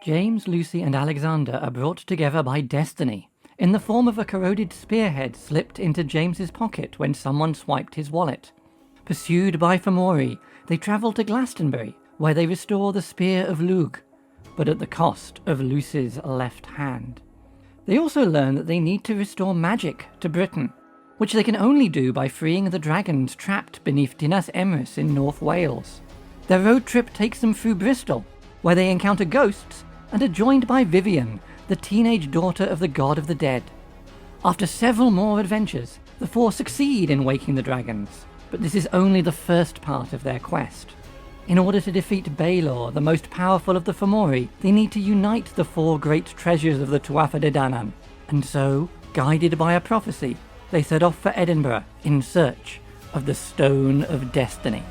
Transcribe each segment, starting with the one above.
James, Lucy and Alexander are brought together by destiny, in the form of a corroded spearhead slipped into James's pocket when someone swiped his wallet. Pursued by Fomori, they travel to Glastonbury, where they restore the Spear of Lugh, but at the cost of Lucy's left hand. They also learn that they need to restore magic to Britain, which they can only do by freeing the dragons trapped beneath Dinas Emrys in North Wales. Their road trip takes them through Bristol, where they encounter ghosts and are joined by Vivian, the teenage daughter of the god of the dead. After several more adventures, the four succeed in waking the dragons, but this is only the first part of their quest. In order to defeat Baelor, the most powerful of the Fomori, they need to unite the four great treasures of the Tuatha De Danann, and so, guided by a prophecy, they set off for Edinburgh in search of the Stone of Destiny.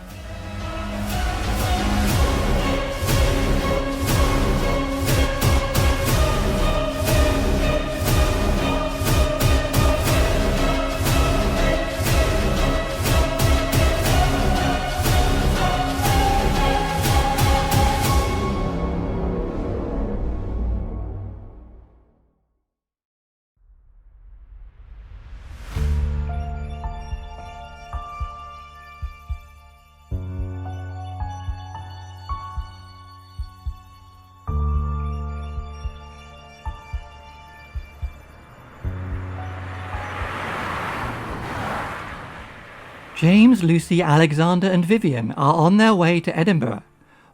James, Lucy, Alexander and Vivian are on their way to Edinburgh,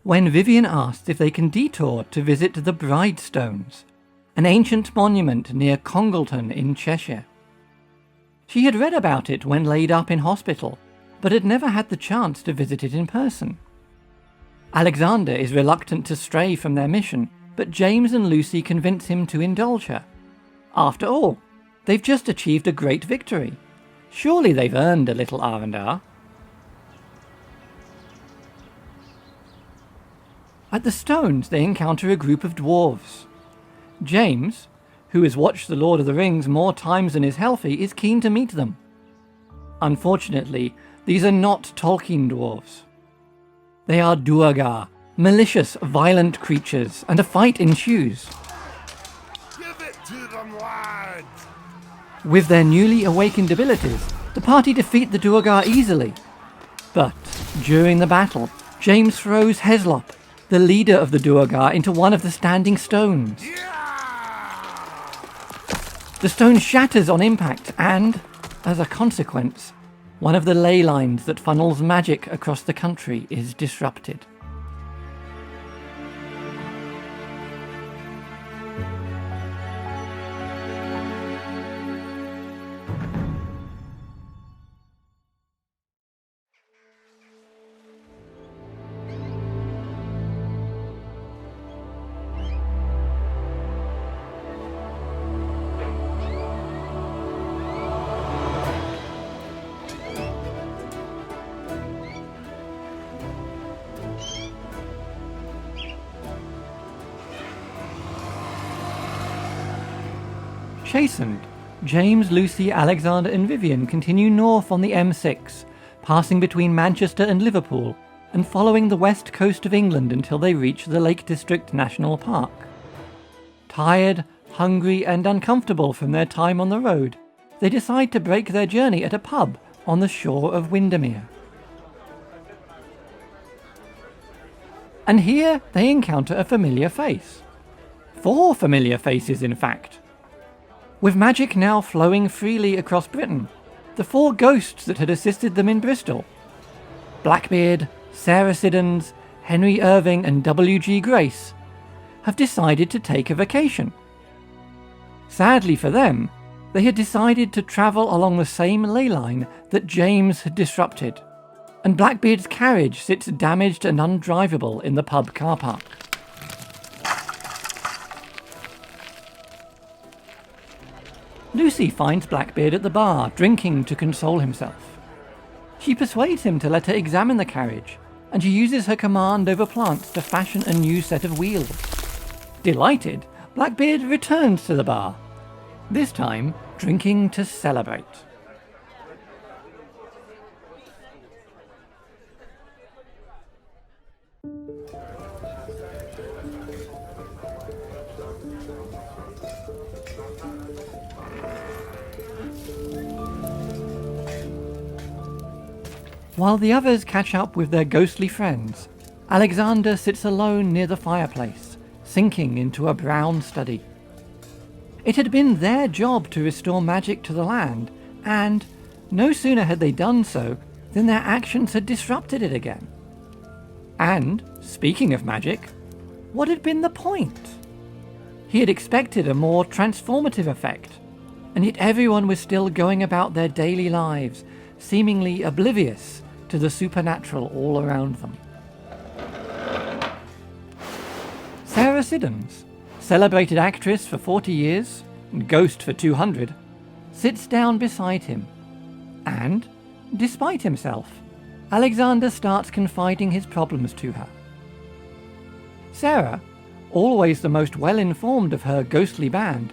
when Vivian asks if they can detour to visit the Bridestones, an ancient monument near Congleton in Cheshire. She had read about it when laid up in hospital, but had never had the chance to visit it in person. Alexander is reluctant to stray from their mission, but James and Lucy convince him to indulge her. After all, they've just achieved a great victory. Surely they've earned a little R&R. At the Stones, they encounter a group of dwarves. James, who has watched The Lord of the Rings more times than is healthy, is keen to meet them. Unfortunately, these are not Tolkien dwarves. They are Duergar, malicious, violent creatures, and a fight ensues. Give it to them, lads! With their newly awakened abilities, the party defeat the Duergar easily. But during the battle, James throws Heslop, the leader of the Duergar, into one of the standing stones. The stone shatters on impact and, as a consequence, one of the ley lines that funnels magic across the country is disrupted. Chastened, James, Lucy, Alexander and Vivian continue north on the M6, passing between Manchester and Liverpool, and following the west coast of England until they reach the Lake District National Park. Tired, hungry and uncomfortable from their time on the road, they decide to break their journey at a pub on the shore of Windermere. And here they encounter a familiar face. 4 familiar faces, in fact. With magic now flowing freely across Britain, the 4 ghosts that had assisted them in Bristol, Blackbeard, Sarah Siddons, Henry Irving and W.G. Grace, have decided to take a vacation. Sadly for them, they had decided to travel along the same ley line that James had disrupted, and Blackbeard's carriage sits damaged and undrivable in the pub car park. Lucy finds Blackbeard at the bar, drinking to console himself. She persuades him to let her examine the carriage, and she uses her command over plants to fashion a new set of wheels. Delighted, Blackbeard returns to the bar, this time drinking to celebrate. While the others catch up with their ghostly friends, Alexander sits alone near the fireplace, sinking into a brown study. It had been their job to restore magic to the land, and no sooner had they done so than their actions had disrupted it again. And, speaking of magic, what had been the point? He had expected a more transformative effect, and yet everyone was still going about their daily lives, seemingly oblivious to the supernatural all around them. Sarah Siddons, celebrated actress for 40 years, and ghost for 200, sits down beside him, and, despite himself, Alexander starts confiding his problems to her. Sarah, always the most well-informed of her ghostly band,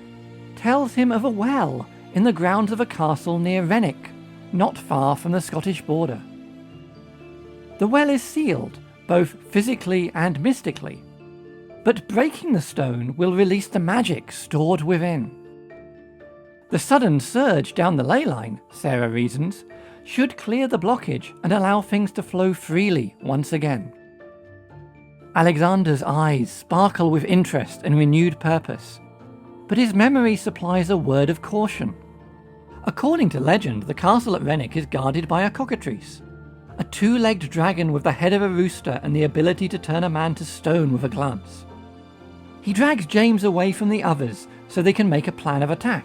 tells him of a well in the grounds of a castle near Renwick, not far from the Scottish border. The well is sealed, both physically and mystically, but breaking the stone will release the magic stored within. The sudden surge down the ley line, Sarah reasons, should clear the blockage and allow things to flow freely once again. Alexander's eyes sparkle with interest and renewed purpose, but his memory supplies a word of caution. According to legend, the castle at Renwick is guarded by a cockatrice, a two-legged dragon with the head of a rooster and the ability to turn a man to stone with a glance. He drags James away from the others so they can make a plan of attack.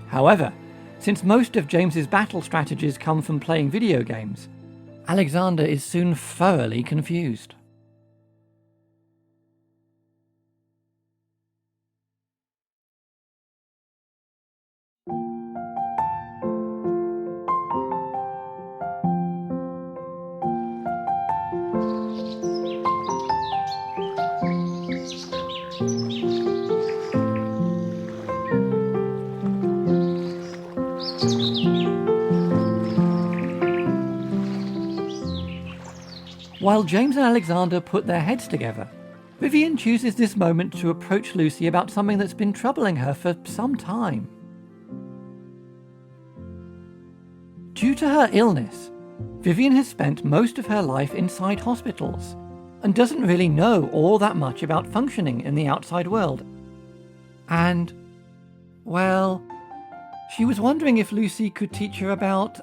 However, since most of James's battle strategies come from playing video games, Alexander is soon thoroughly confused. While James and Alexander put their heads together, Vivian chooses this moment to approach Lucy about something that's been troubling her for some time. Due to her illness, Vivian has spent most of her life inside hospitals and doesn't really know all that much about functioning in the outside world. And, well, she was wondering if Lucy could teach her about,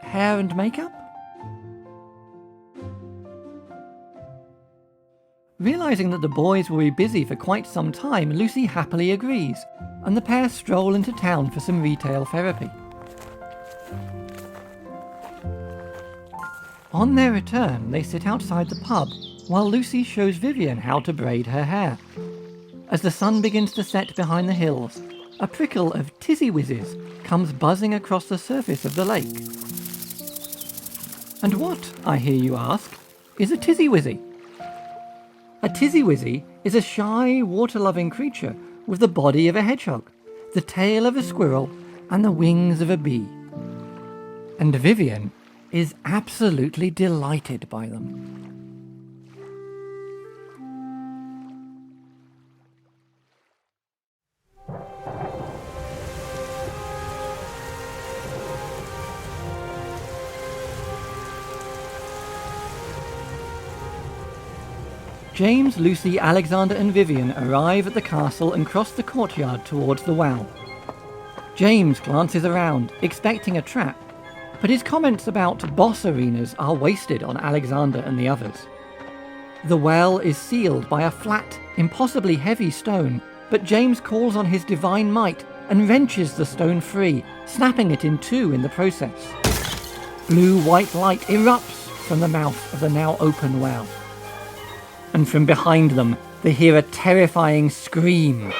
hair and makeup? Realizing that the boys will be busy for quite some time, Lucy happily agrees, and the pair stroll into town for some retail therapy. On their return, they sit outside the pub, while Lucy shows Vivian how to braid her hair. As the sun begins to set behind the hills, a prickle of tizzy-whizzes comes buzzing across the surface of the lake. And what, I hear you ask, is a tizzy-wizzy? A tizzy-wizzy is a shy, water-loving creature with the body of a hedgehog, the tail of a squirrel, and the wings of a bee. And Vivian is absolutely delighted by them. James, Lucy, Alexander and Vivian arrive at the castle and cross the courtyard towards the well. James glances around, expecting a trap, but his comments about boss arenas are wasted on Alexander and the others. The well is sealed by a flat, impossibly heavy stone, but James calls on his divine might and wrenches the stone free, snapping it in two in the process. Blue-white light erupts from the mouth of the now open well. And from behind them, they hear a terrifying scream.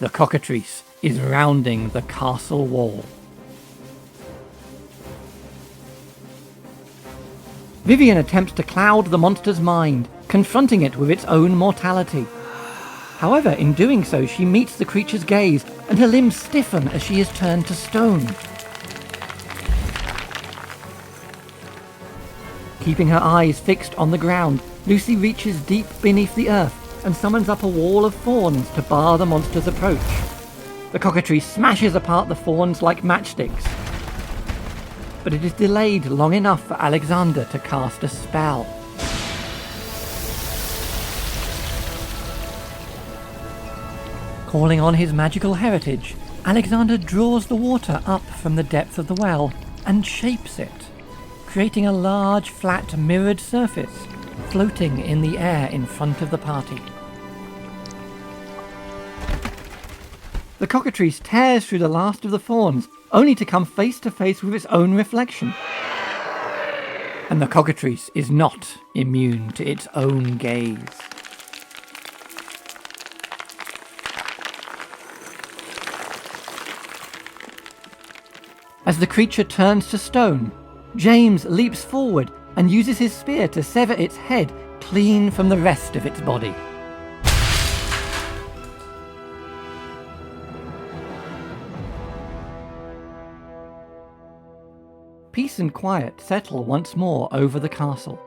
The cockatrice is rounding the castle wall. Vivian attempts to cloud the monster's mind, confronting it with its own mortality. However, in doing so, she meets the creature's gaze, and her limbs stiffen as she is turned to stone. Keeping her eyes fixed on the ground, Lucy reaches deep beneath the earth and summons up a wall of thorns to bar the monster's approach. The cockatrice smashes apart the thorns like matchsticks, but it is delayed long enough for Alexander to cast a spell. Calling on his magical heritage, Alexander draws the water up from the depth of the well and shapes it, creating a large, flat, mirrored surface floating in the air in front of the party. The cockatrice tears through the last of the thorns, only to come face to face with its own reflection. And the cockatrice is not immune to its own gaze. As the creature turns to stone, James leaps forward and uses his spear to sever its head clean from the rest of its body. Peace and quiet settle once more over the castle.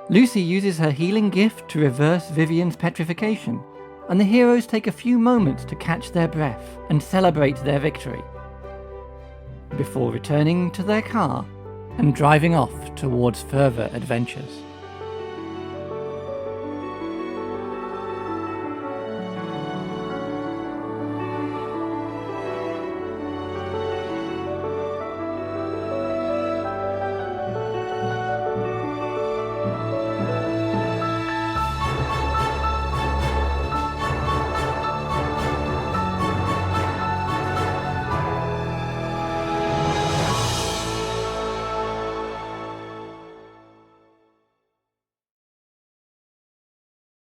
Lucy uses her healing gift to reverse Vivian's petrification, and the heroes take a few moments to catch their breath and celebrate their victory, before returning to their car and driving off towards further adventures.